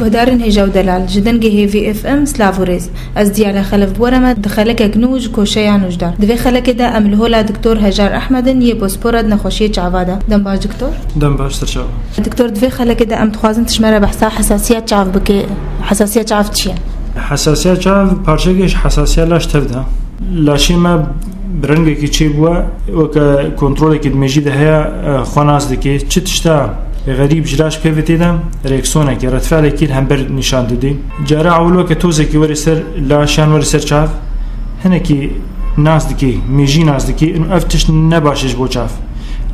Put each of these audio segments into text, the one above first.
گهدارن هجاو دلال جدن گه وی اف ام سلاوريز از دیال خلف بورما دخلك گنوج کوشیان وجدار دوی خلک دا عمل هولا دکتور هجار احمدن یه بوسپورد نخوشی چاوادا دم باش دکتور دم باش ترشاو دكتور دوی خلک دا ام تخوازن تشمره بحثا حساسیت چاو بکی حساسیت چاو چیه حساسیت چاو پارچگیش حساسیت لاش تفدا لاشی ما برنگه کی چی بوا و که کنترل کی دمجی ده هيا خناس دکی چی تشتا غریب جلاش پیوتی دم ریکسونه کی رد فعل کی هم بر نشان دادی جرا اولو که توزه کی ور سر لاشان ور سر چاو هنه کی ناس دکی میجی ناس دکی انو افتش نباشش بو چاو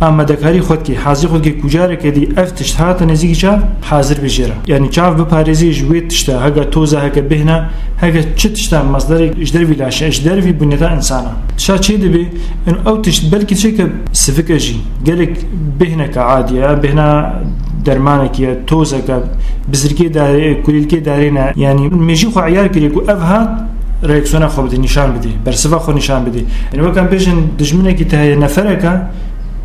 اما دکاری خود کی حاضر خود کی کجاره کدی افتش هات نزیکی چاو حاضر بجرا یعنی چاو بپارزی جویت تشتا هگا توزه هگا بهنا هگا چه تشتا مصدر اجدر وی لاشه اجدر وی بنیتا انسانا تشا چی دبی انو او تشت بلکی چه که سفک اجی گلک بهنا که عادیه بهنا درمانه که توزه که بزرگی داری کلیلکی دارینا یعنی میجی خو عیار کری کو افهات ریکسونه خو بدی نشان بدی برسوا خو نشان بدی یعنی وکم بیشن دجمنه کی ته نفرکه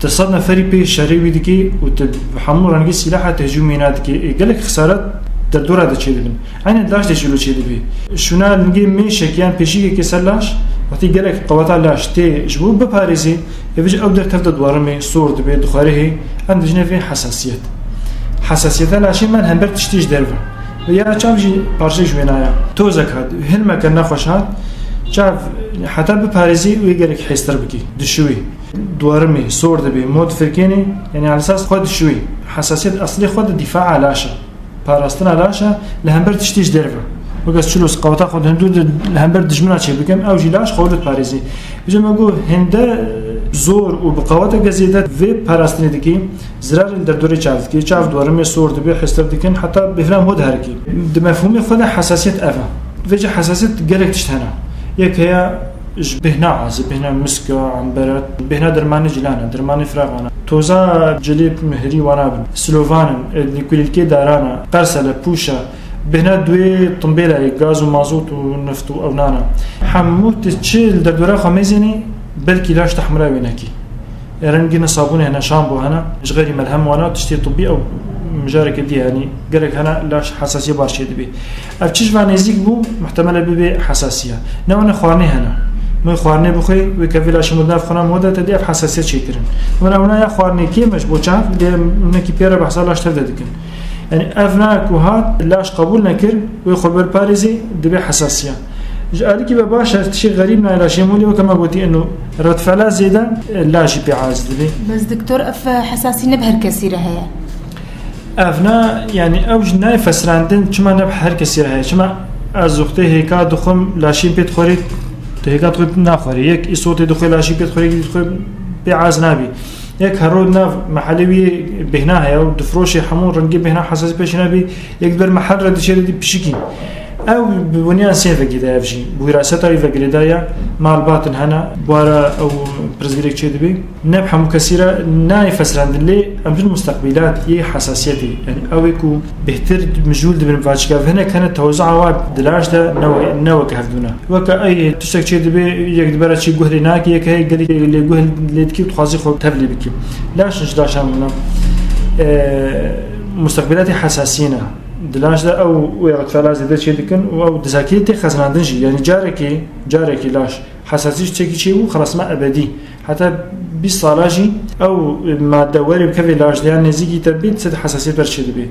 تصدنا فري بي شريوي دكي وتحمل رنجي سلاح تهجمينات كي قالك خسارات دردورة ده شيء دبن عين لاش تشيلو شيء دبي شونا نجي ميشك يعني بيشي كسلاش وقتي قالك قواتها لاش تي جبو بباريزي يبيج أقدر تفضل دوارمي صور دبي دخاره عند جنة في حساسية لاشين من هم برتشتيش دربه ويا شافجي بارشي جوينايا توزك هاد هلما كان نخوش هاد شاف حتى بباريزي ويقالك حيستر بكي دشوي دوارمي صور دبي مود فركيني يعني على اساس خود شوي حساسيت اصلي خود دفاع علاشه باراستنا علاشه لهمبر تشتيش درفه وقاس شلوس قوتا خود هندود لهمبر دجمنا شي بكم او جلاش خولت باريزي بجي ما هنده زور وبقوات جزيدات في باراستني دكي زرار الدردوري شاف كي شاف دوارمي صور دبي حستر دكن حتى بفهم هود هركي بمفهوم خود حساسيت افا فيجي حساسيت قالك تشتهنا ياك هي بهنا عز بهنا مسكة عنبرات بهنا درماني جلانا درماني فراغانا توزا جليب مهري وانا سلوفان اللي كل الكي دارانا قرصلة بوشة بهنا دوي طنبيلة غاز ومازوت ونفط او نانا حموت تشيل دردورا خميزيني بلكي لاش تحمرا وينكي رنجينا صابوني هنا شامبو هنا مش غيري ملهم وانا تشتي طبي او مجارك دي يعني قالك هنا لاش حساسية بارشي دبي افتشش فانيزيك بو محتملة ببي حساسية نوانا خوارني هنا ما خوارني بخوي وكفيلا شمودنا في خنام هذا تدي حساسية شيكرن وانا هنا خوارني كي مش بوشاف دي منكي بيرا بحصل لاش تفددكن يعني افناك وهات لاش قبول نكر ويخبر باريزي دبي حساسية جالي كي بباشر شيء غريب ما لا شيء مولي وكما قلتي انه رد فعل زيدا لا شيء بعاز دبي بس دكتور اف حساسية نبهر كثيرة هي افنا يعني اوج ناي فسراندن كما نبهر كثيرة هي كما ازوخته هيكا دخم لا شيء بتخوري تهيكا تخوي نافري يك إصوت دخول لاشي بيدخل يدخل بعاز نبي يك هرود ناف محلوي بهنا هيا ودفروشي حمون رنجي بهنا حساس بيش نبي يقدر محل رد شيء دي بشكي أو بنيان سيفة كده أفجي بوراثة ريفة قلدايا مع الباطن هنا بورا أو برزقلك شيء دبي نبحة مكسرة نايف فسران اللي أمر المستقبلات يه حساسيتي يعني أو يكو بهتر مجهول دبن فاتشكا هنا كانت توزع واد دلاش ده نوع كهفدونا وكأي تشتك شيء دبي يقدر شيء جهل هناك يك هي قلي اللي جهل اللي تكيب تخازي خو تبلي بكي لاش نجداش عملنا مستقبلات حساسينة دلاش ده او ويقت فلاز ده شيء دكن او دزاكيتي خزناندنجي يعني جاركي لاش حساسيش تشكي شيء وخلاص ما ابدي حتى بالصلاجي او ما دوري بكفي لاش ده يعني نزيكي تبيت سد حساسيه برشي دبي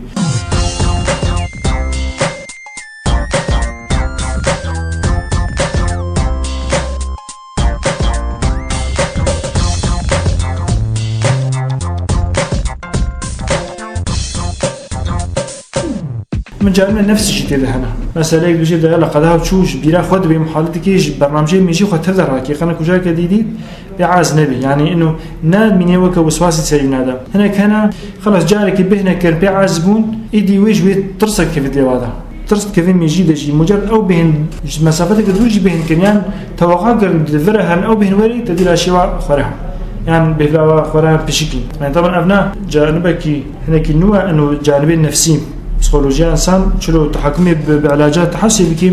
من جانب نفس الشيء كده هنا مثلا يجي ده يلا قدها وتشوش بيرا خد بمحاولتك برنامج ميجي خد تقدر راكي خلنا كوجا جديد بعاز نبي يعني انه ناد من يوك وسواس تسينا هذا هنا كان خلاص جارك بهنا كان بعزبون ايدي وجه ترسك كيف دي هذا ترسك كيف ميجي دجي مجرد او بين مسافتك دوجي بين كنيان توقع دفرها او بين وري تدي الاشياء خرها يعني بلا خرها بشكل يعني طبعا ابناء جانبك هنا كنوع انه جانبين نفسي بسيكولوجيا انسان شلو تحكمي بعلاجات تحسي بكي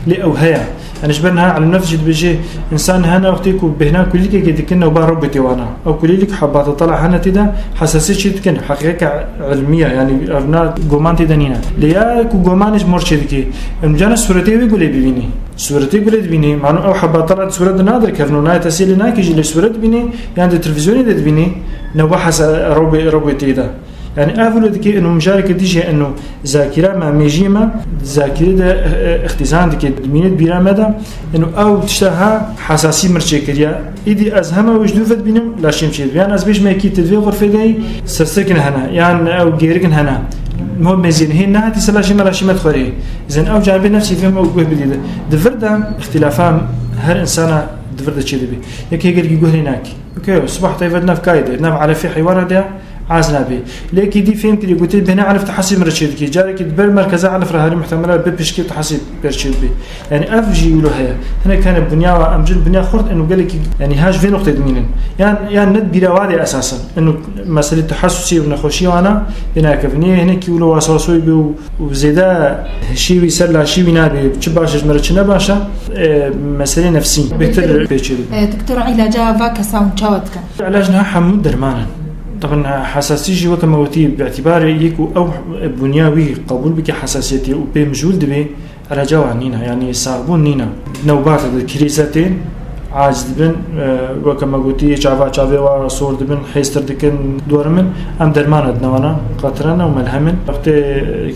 لأوهية أنا شبرنا على النفس جد بيجي إنسان هنا وقتيك وبهنا كل لك جد كنا وبهرب بتوانا أو كل لك حبات طلع هنا تدا حساسية شيء كن حقيقة علمية يعني أبناء جومان تدنينا ليا كجومانش مرشد كي المجانا صورتي بيقول بيني صورتي بيقول بيني معنو أو حبات طلعت صورة نادر كفنو ناي تسيل ناي كيجي لصورة بيني يعني التلفزيون ده بيني نوحس ربي تيدا يعني أفضل ذكي إنه مشاركة ديجي إنه ذاكرة مع ميجيما ذاكرة ده اختزان ذكي دمينة بيرا مدى إنه أو تشتها حساسية مرشكريا إذا أزهمه وجدوفت بينهم لا شيء مشيت يعني أزبيش ما يكيد تدفي غرفة داي سرسكن هنا يعني أو جيركن هنا مو مزين هي نهاية سلاشي ملاشي مدخوري إذن أو جانب نفسي فيهم أو جوه بديده دفردا اختلافهم هر إنسان دفردا شيء دبي يك هيك يقول هناك أوكي صباح طيفنا في كايدة نام على في حوار ده عازنا به لكن دي فهم كده قلت بهنا عرفت تحسب مرشد كي جارك تبر مركز على فرهاري محتمله ببشكي تحسب برشد به يعني افجي يقولوا هي هنا كان البنيه وامجل البنيه خرط انه قال لك يعني هاش في نقطه دمين يعني ند بيراوادي اساسا انه مساله تحسسي ونخوشي وانا هناك بنيه هنا يقولوا واساسوي وزيدا شيء يسلى شيء بنابي تشباش مرشنا باشا مساله نفسي بيتر بيشل دكتور علاجها فاك ساوند شاوتك علاجنا حمود درمانا طبعا حساسية وكموتي باعتبار يكو أو بنياوي قبول بك حساسيتي وبمجهول دبي على جوانينا يعني صعبون نينا نوبات الكريزتين عاجز دبن وكموتي شافي وصور دبن حيستر دكن دورمن أم درمان دنوانا قطرنا وملهمن وقت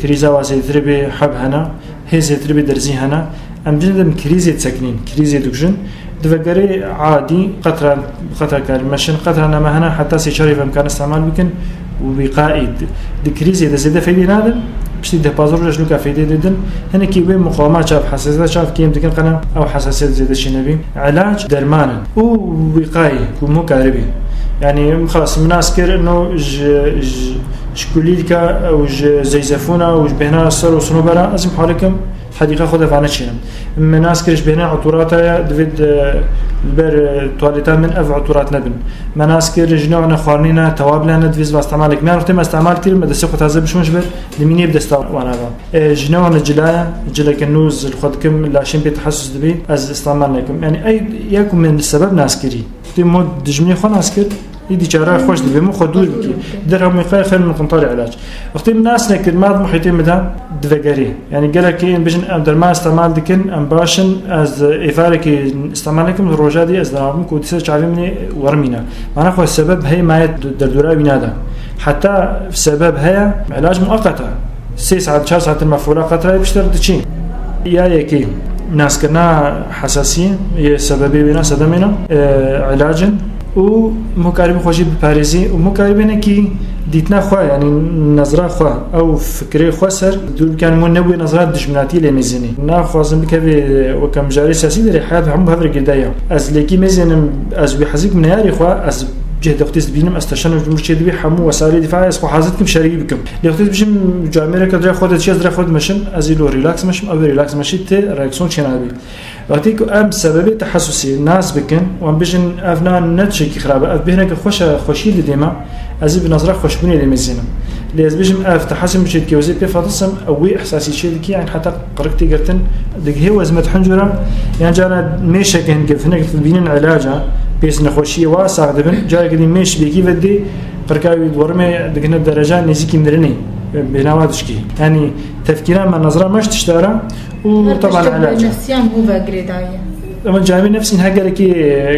كريزا واسيتري بحب هنا هيزيتري بدرزي هنا أم جندم كريزة سكنين كريزة دكجن دفقري عادي قطرة كالمشن قطرة نما هنا حتى سيشاري بإمكان استعمال بكن وبقائد دكريزي إذا زيادة فايدة نادن بشتي ده بازور جلو كفايدة ددن هنا كيبين مقاومات شاف حساسية شاف كيم دكن قناة أو حساسية زيادة شنبي علاج درمانا ووقائي ومكاربي يعني خلاص مناسكر إنه شكوليلكا أو زيزفونا وبهنا الصر وصنوبرا أزم حالكم حديقة خذها فانا شينم من ناس كريش بهنا عطوراتها دفيد البر تواليتها من أف عطورات نبن من ناس كريش نوعنا خوارنينا توابلنا دفيز واستعمالك ما رحت ما استعمال كتير ما دسيقه تازه بش مش بر لمين يبدأ استعمال وانا با جنوعنا جلايا كنوز الخدكم لاشين بيتحسس دبي از استعمال لكم يعني أي ياكم من السبب ناس كري تيمود دجمني خو ناس كر يدي جارا خوش دبي مو خدور بكي درهم خير من قنطار علاج وقت الناس نكر ما محيطين مدام دفقري يعني قالك إن بيجن درمان استعمال دكن أم باشن از إفارك استعمالكم الروجادي از درامكم كوديسة شعبي مني ورمينا معناه خو السبب هي ما دردورة بنادا حتى السبب هي علاج مؤقتة 6 ساعات 4 ساعات المفعولة قطرة بيشتغل تشين يا يكي ناس كنا حساسية هي سببي بنا صدمنا علاجا ومقاربة خوشي بباريزي ومقاربة كي ديتنا خوا يعني نظرة خوا أو فكرة خوا سر دول كان مو نبوي نظرات دشمناتي لمزيني نا خوازم بكبي وكم جاري سياسي دري حياة هم بهفر قدايا از لكي مزينم از بحزيك من ياري خوا از جهد اختيس بينم استشان ومرشد بي حمو وسائل دفاع اس خو حاضرتكم شريك بكم لاختيس بشم جامعه كدري خودت شي دري خود مشم ازيلو ريلاكس مشم او ريلاكس مشي تي رياكسيون شنابي وقتيك ام سبب تحسسي الناس بكن وام بيجن افنان نتشي خراب اف بهنك خوشي ديما ازي بنظره خوشبوني لمزينم ليز بيجم اف تحسن مشي كيوزي بي فاتصم او احساسي شي دكي يعني حتى قرقتي قرتن دك هي وزمت حنجره يعني جانا ميشه كان كيفنك بينن علاجها بيس نخوشي واسع دبن جاي قديم مش بيجي بدي بركاوي دورمي دقنا الدرجة نزيكي مدرني بنوادشكي يعني تفكيرا من نظرة مش تشترى وطبعا علاج نفسيان هو فاقريدايا أما جامي نفسي هاجر كي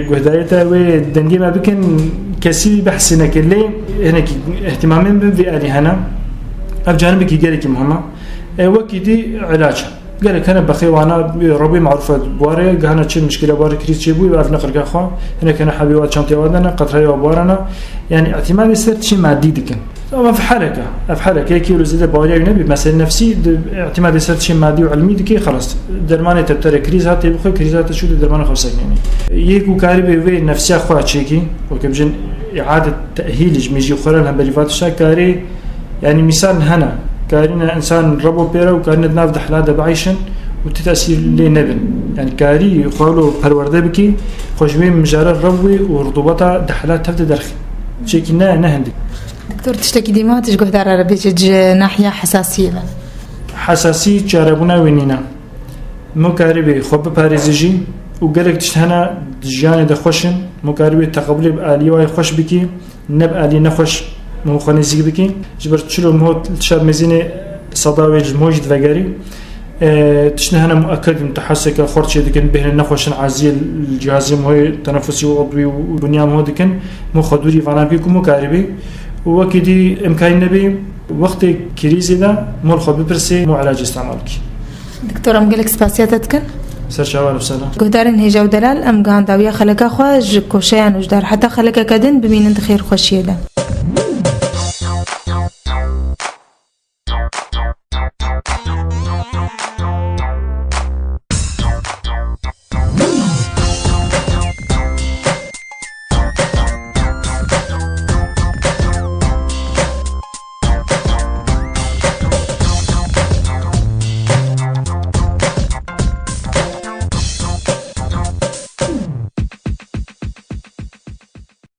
جهدايته ودنجي ما بكن كسي بحسنا كلي هنا اهتمامين بفئة هنا أفجانب كي جاري كي مهمة وكيدي علاجها قال لك أنا بخي وأنا ربي معروفة بواري قهنا تشيل مشكلة بواري كريس شيبوي بعرف نقرأ خا هنا كان حبيبات شنطي ودنا قطرة وبوارنا يعني اعتمادي صرت شيء مادي دكن أما في حركة كيلو زيادة بواري نبي مثلا نفسي اعتمادي صرت شيء مادي وعلمي دكي خلاص درمانة تبتر كريز هاتي بخي كريز هاتي شو درمانة خمسة يعني يكو كاربي في نفسي أخوات شيكي وكبجن إعادة تأهيل جميجي خلالها بليفات الشاكاري يعني مثال هنا كارينا إنسان ربو بيرا وكارينا نافد حلادة بعيشن وتتأثير لي نبن يعني كاري يخالو بالوردة بكي خوشبين مجارة ربوي ورطوبتها دحلات تفت درخي شكلنا نهندي دكتور تشتكي ديما تشقه دار بيجي ناحية حساسية حساسية جاربونا وينينا مكاربي خب باريزجي وقالك تشتهنا جاني دخوشن مكاربي تقبلي بآلي واي خوش بكي نب آلي نخوش مو خاني زيك بكي جبر تشلو مو تشاب مزيني صداوي الموجد فقاري تشتهنا مؤكد متحسك خرطشي دكن بهن نخوشن عزيل الجهاز مو تنفسي وعضوي وبنيام هو دكن مو خدوري فانا بيكم مكاربي وكدي إمكان نبي وقت كريزي ده مول خب ببرسي مو علاج استعمالك دكتور ام قالك سپاسیاتتکن سرچاوان وسلام گهدارن هجا و دلال ام گانداویا خلقا خواج کوشیان وجدار حتی خلقا کدن ببینند خیر خوشیه ده